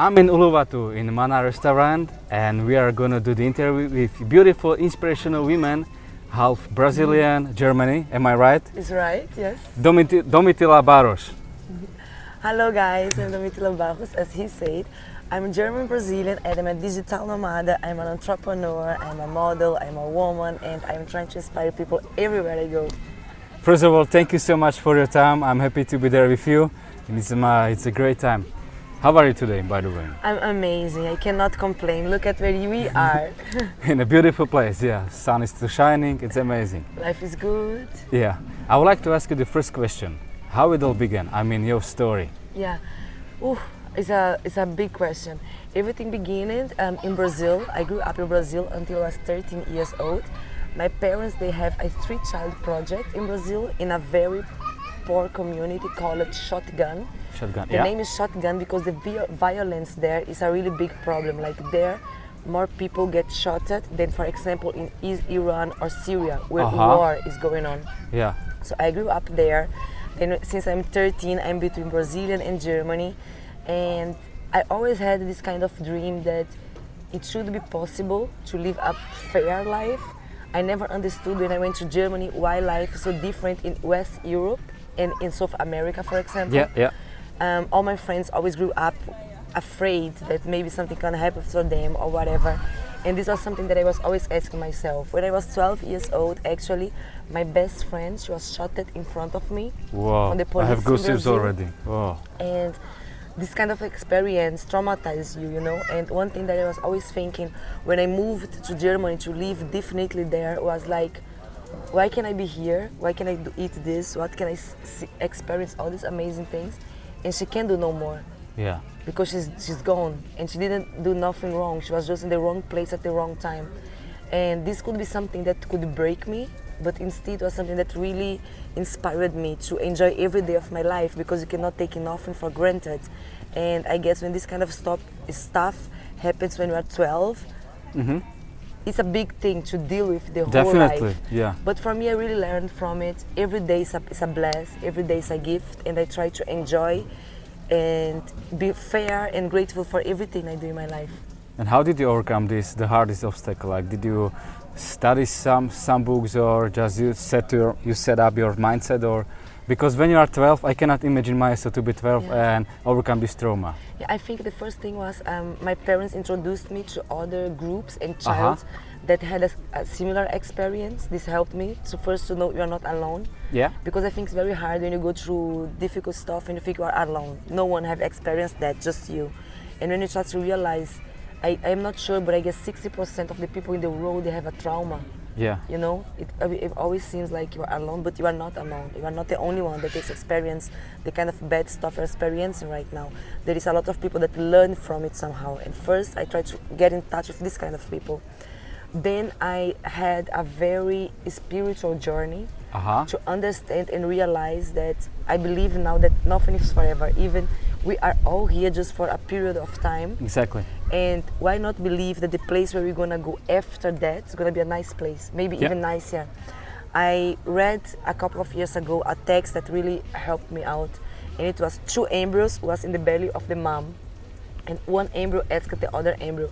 I'm in Uluwatu in Mana restaurant, and we are gonna do the interview with beautiful, inspirational women, half Brazilian, Germany. Am I right? Is right, yes. Domitila Barros. Hello guys, I'm Domotila Barros. As he said, I'm German Brazilian and I'm a digital nomad. I'm an entrepreneur, I'm a model, I'm a woman, and I'm trying to inspire people everywhere I go. First of all, thank you so much for your time. I'm happy to be there with you, and it's a great time. How are you today, by the way? I'm amazing. I cannot complain. Look at where we are. In a beautiful place, yeah. Sun is still shining. It's amazing. Life is good. Yeah. I would like to ask you the first question. How it all began? I mean, your story. Yeah. It's a big question. Everything began in Brazil. I grew up in Brazil until I was 13 years old. My parents, they have a street-child project in Brazil in a very poor community called Shotgun. Shotgun, The name is Shotgun because the violence there is a really big problem. Like there, more people get shot at than, for example, in Iran or Syria, where war is going on. Yeah. So I grew up there. Then since I'm 13, I'm between Brazil and Germany. And I always had this kind of dream that it should be possible to live a fair life. I never understood when I went to Germany why life is so different in West Europe and in South America, for example. Yeah. All my friends always grew up afraid that maybe something can happen to them or whatever. And this was something that I was always asking myself. When I was 12 years old, actually, my best friend, she was shot at in front of me. Wow, from the police I have goosebumps in already. Wow. And this kind of experience traumatizes you, you know. And one thing that I was always thinking when I moved to Germany to live definitely there was like, why can I be here? Why can I eat this? What can I experience all these amazing things? And she can't do no more. Yeah. Because she's gone and she didn't do nothing wrong. She was just in the wrong place at the wrong time. And this could be something that could break me, but instead was something that really inspired me to enjoy every day of my life because you cannot take nothing for granted. And I guess when this kind of stuff happens when you are 12, it's a big thing to deal with the whole Definitely, life. yeah. But for me, I really learned from it. Every day is a bless, every day is a gift, and I try to enjoy and be fair and grateful for everything I do in my life. And how did you overcome the hardest obstacle? Like, did you study some books, or just you set up your mindset, or because when you are 12, I cannot imagine myself to be 12 and overcome this trauma. Yeah, I think the first thing was my parents introduced me to other groups and childs that had a similar experience. This helped me to know you are not alone. Yeah. Because I think it's very hard when you go through difficult stuff and you think you are alone. No one have experienced that, just you. And when you start to realize, I'm not sure, but I guess 60% of the people in the world, they have a trauma. Yeah. You know, it always seems like you are alone, but you are not alone. You are not the only one that has experienced the kind of bad stuff you're experiencing right now. There is a lot of people that learn from it somehow. And first, I tried to get in touch with this kind of people. Then I had a very spiritual journey to understand and realize that I believe now that nothing is forever. Even we are all here just for a period of time. Exactly. And why not believe that the place where we're gonna go after that is gonna be a nice place, maybe even nicer. I read a couple of years ago a text that really helped me out, and it was 2 embryos was in the belly of the mom, and one embryo asked the other embryo,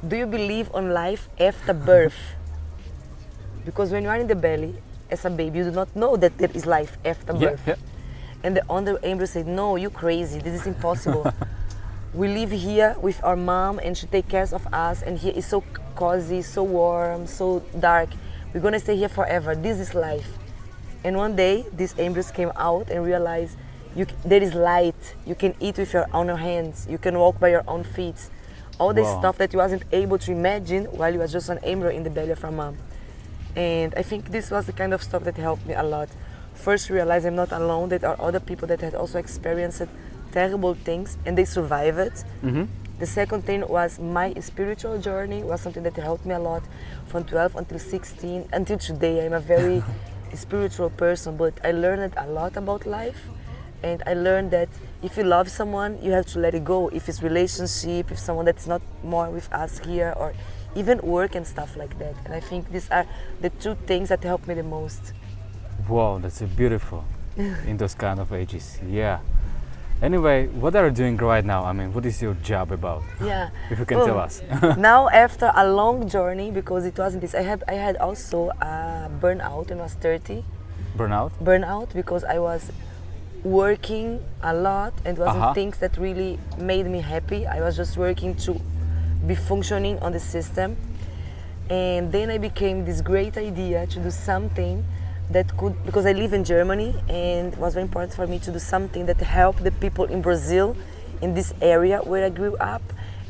do you believe on life after birth? Because when you are in the belly as a baby, you do not know that there is life after birth. Yeah. And the other embryo said, no, you're crazy, this is impossible. We live here with our mom and she takes care of us, and here is so cozy, so warm, so dark. We're gonna stay here forever, this is life. And one day, these embryos came out and realized there is light, you can eat with your own hands, you can walk by your own feet. All this stuff that you wasn't able to imagine while you was just an embryo in the belly of your mom. And I think this was the kind of stuff that helped me a lot. First, realize I'm not alone, that there are other people that had also experienced terrible things and they survived it. The second thing was my spiritual journey was something that helped me a lot from 12 until 16. Until today, I'm a very spiritual person, but I learned a lot about life. And I learned that if you love someone, you have to let it go. If it's relationship, if someone that's not more with us here, or even work and stuff like that. And I think these are the 2 things that helped me the most. Wow, that's beautiful in those kind of ages. Yeah. Anyway, what are you doing right now? I mean, what is your job about? Yeah. If you can Well, tell us. Now after a long journey, because it wasn't this, I had also a burnout when I was 30. Burnout? Because I was working a lot and wasn't things that really made me happy. I was just working to be functioning on the system. And then I became this great idea to do something that could, because I live in Germany, and it was very important for me to do something that helped the people in Brazil, in this area where I grew up,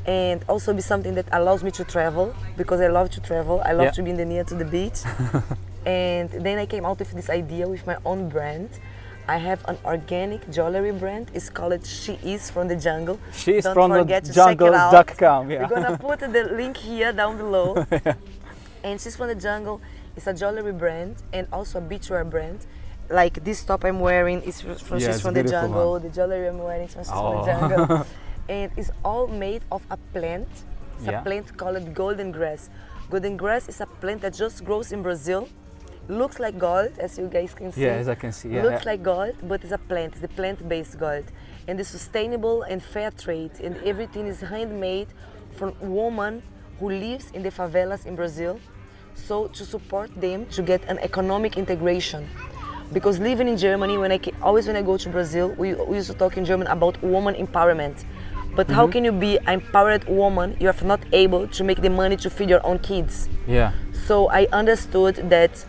and also be something that allows me to travel, because I love to travel. I love to be in the near to the beach. And then I came out with this idea with my own brand. I have an organic jewelry brand. It's called She Is From The Jungle. She is Don't from forget the to check it out. jungle.com. Yeah. We're gonna put the link here down below. And She's From The Jungle is a jewelry brand and also a beachwear brand. Like this top I'm wearing is from She's From The Jungle. The jewelry I'm wearing is from She's From The Jungle. And it's all made of a plant. It's a plant called golden grass. Golden grass is a plant that just grows in Brazil. Looks like gold, as you guys can see. Yeah, as I can see. Yeah, Looks like gold, but it's a plant. It's a plant-based gold. And it's sustainable and fair trade. And everything is handmade from women who lives in the favelas in Brazil. So to support them to get an economic integration. Because living in Germany, when I go to Brazil, we used to talk in German about woman empowerment. But how can you be an empowered woman if you're not able to make the money to feed your own kids? Yeah. So I understood that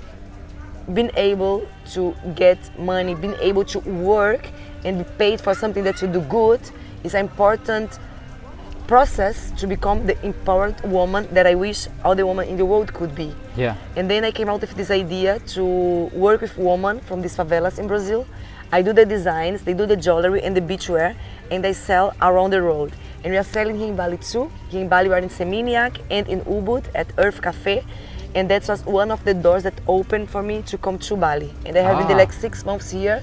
being able to get money, being able to work and be paid for something that you do good is an important process to become the empowered woman that I wish all the women in the world could be. Yeah. And then I came out with this idea to work with women from these favelas in Brazil. I do the designs, they do the jewelry and the beachwear, and they sell around the world. And we are selling here in Bali too. Here in Bali we are in Seminyak and in Ubud at Earth Cafe. And that was one of the doors that opened for me to come to Bali. And I have been like 6 months here,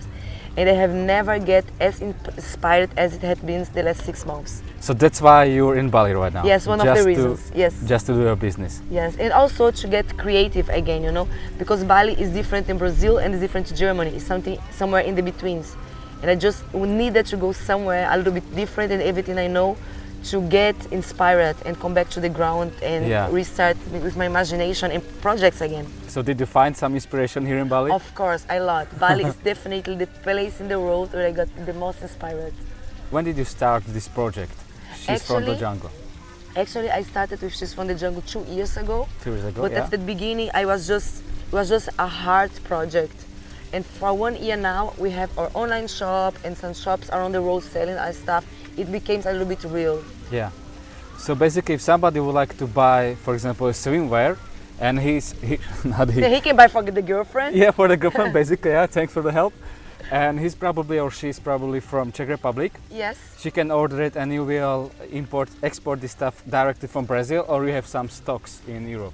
and I have never get as inspired as it had been the last 6 months. So that's why you're in Bali right now? Yes, one of the reasons. Yes. Just to do your business. Yes, and also to get creative again, you know, because Bali is different in Brazil and is different in Germany. It's something somewhere in the betweens. And I just needed to go somewhere a little bit different than everything I know, to get inspired and come back to the ground and restart with my imagination and projects again. So did you find some inspiration here in Bali? Of course, a lot. Bali is definitely the place in the world where I got the most inspired. When did you start this project? She's from the Jungle. Actually, I started with She's From The Jungle 2 years ago. 2 years ago, But at the beginning, it was just a hard project. And for 1 year now, we have our online shop and some shops around the world selling our stuff. It became a little bit real. Yeah. So basically, if somebody would like to buy, for example, a swimwear, and he can buy for the girlfriend. Yeah, for the girlfriend, basically. Yeah, thanks for the help. And he's probably or she's probably from Czech Republic. Yes. She can order it, and you will export this stuff directly from Brazil, or you have some stocks in Europe.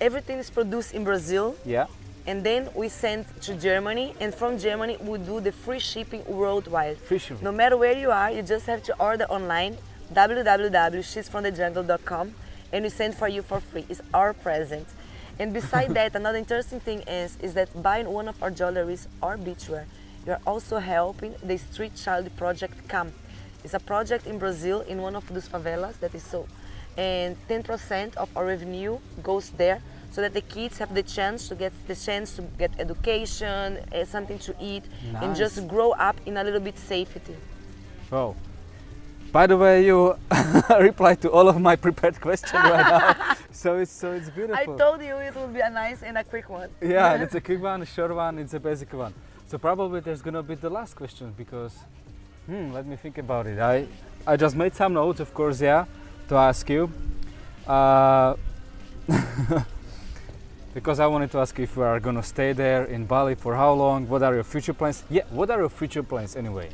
Everything is produced in Brazil. Yeah. And then we send to Germany, and from Germany we do the free shipping worldwide. Free shipping. No matter where you are, you just have to order online, www.shesfromthejungle.com, and we send for you for free. It's our present. And beside that, another interesting thing is that buying one of our jewelries or beachwear, you're also helping the Street Child Project CAM. It's a project in Brazil in one of those favelas that is so, and 10% of our revenue goes there, so that the kids have the chance to get education, something to eat, and just grow up in a little bit safety. Oh, by the way, you replied to all of my prepared questions right now, so it's beautiful. I told you it would be a nice and a quick one. Yeah, it's a quick one, a short one, it's a basic one. So probably there's gonna be the last question, because let me think about it. I just made some notes, of course, to ask you. Because I wanted to ask you if you are gonna stay there in Bali for how long, what are your future plans? Yeah, what are your future plans anyway?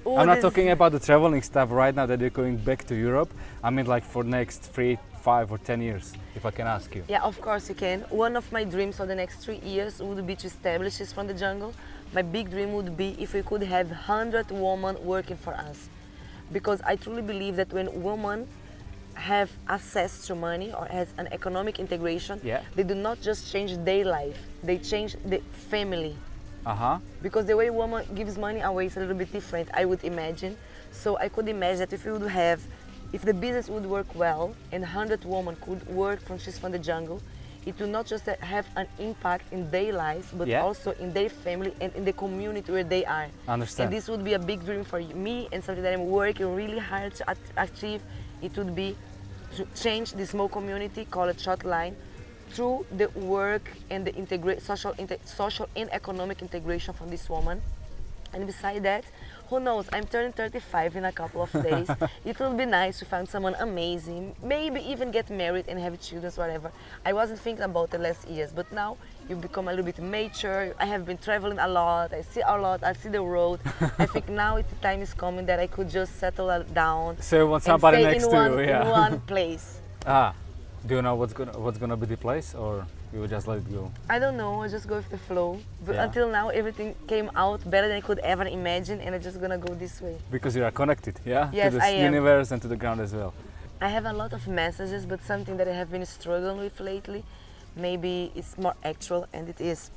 Ooh, I'm not talking about the traveling stuff right now that you're going back to Europe. I mean like for next 3, 5 or 10 years, if I can ask you. Yeah, of course you can. One of my dreams for the next 3 years would be to establish She's From The Jungle. My big dream would be if we could have 100 women working for us. Because I truly believe that when women have access to money or has an economic integration, they do not just change their life, they change the family. Because the way woman gives money away is a little bit different, I would imagine. So I could imagine that if we would have, if the business would work well and 100 women could work from She's from the Jungle, it will not just have an impact in their lives, but Yeah. also in their family and in the community where they are. Understand. And this would be a big dream for me and something that I'm working really hard to achieve. It would be to change the small community, call it Shotline, through the work and the social and economic integration from this woman. And beside that, who knows, I'm turning 35 in a couple of days. It will be nice to find someone amazing, maybe even get married and have children, whatever. I wasn't thinking about the last years, but now you become a little bit mature. I have been traveling a lot, I see a lot, I see the road. I think now the time is coming that I could just settle down So you want and somebody stay next in to one, you, yeah. in one place. Ah, do you know what's gonna be the place, or you will just let it go? I don't know, I just go with the flow. But Yeah. until now, everything came out better than I could ever imagine, and I'm just gonna go this way. Because you are connected, yeah, Yes, to the I am. universe and to the ground as well. I have a lot of messages, but something that I have been struggling with lately, maybe it's more actual, and it is,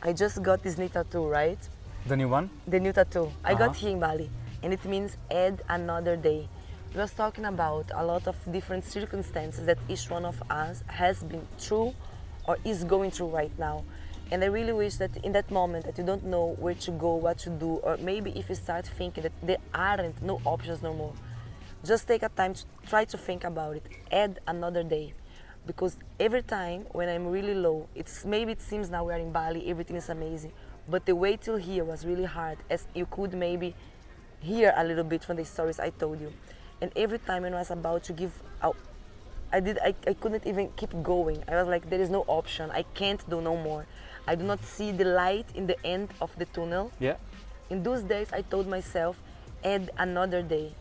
I just got this new tattoo, right? The new one? The new tattoo. I got Uh-huh. here in Bali, and it means add another day. We was talking about a lot of different circumstances that each one of us has been through or is going through right now. And I really wish that in that moment that you don't know where to go, what to do, or maybe if you start thinking that there aren't no options no more, just take a time to try to think about it. Add another day. Because every time when I'm really low, maybe it seems now we are in Bali, everything is amazing, but the way till here was really hard, as you could maybe hear a little bit from the stories I told you. And every time when I was about to give out, I couldn't even keep going. I was like, there is no option. I can't do no more. I do not see the light in the end of the tunnel. Yeah. In those days, I told myself, add another day.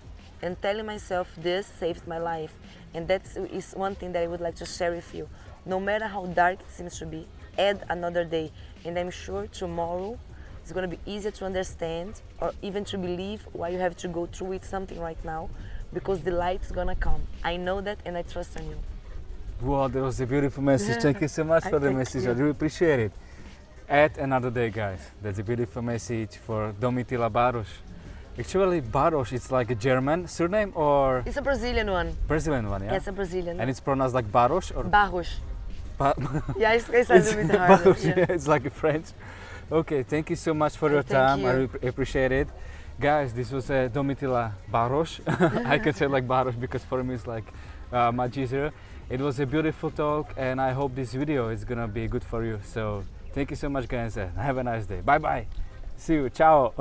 And telling myself this saved my life. And that is one thing that I would like to share with you. No matter how dark it seems to be, add another day. And I'm sure tomorrow it's going to be easier to understand or even to believe why you have to go through with something right now, because the light is going to come. I know that and I trust on you. Wow, that was a beautiful message. Thank you so much for the Thank message. you. I really appreciate it. Add another day, guys. That's a beautiful message for Domitila Barros. Actually, Barros, it's like a German surname or It's a Brazilian one. Brazilian one, yeah? Yes, a Brazilian. And it's pronounced like Barros or Barros. Ba- Yeah, it's a little bit harder. Barros, Yeah. yeah, it's like a French. Okay, thank you so much for your Thank time. I you. really appreciate it. Guys, this was Domitila Barros. I can say like Barros because for me it's like much easier. It was a beautiful talk and I hope this video is gonna be good for you. So thank you so much guys and have a nice day. Bye bye. See you. Ciao.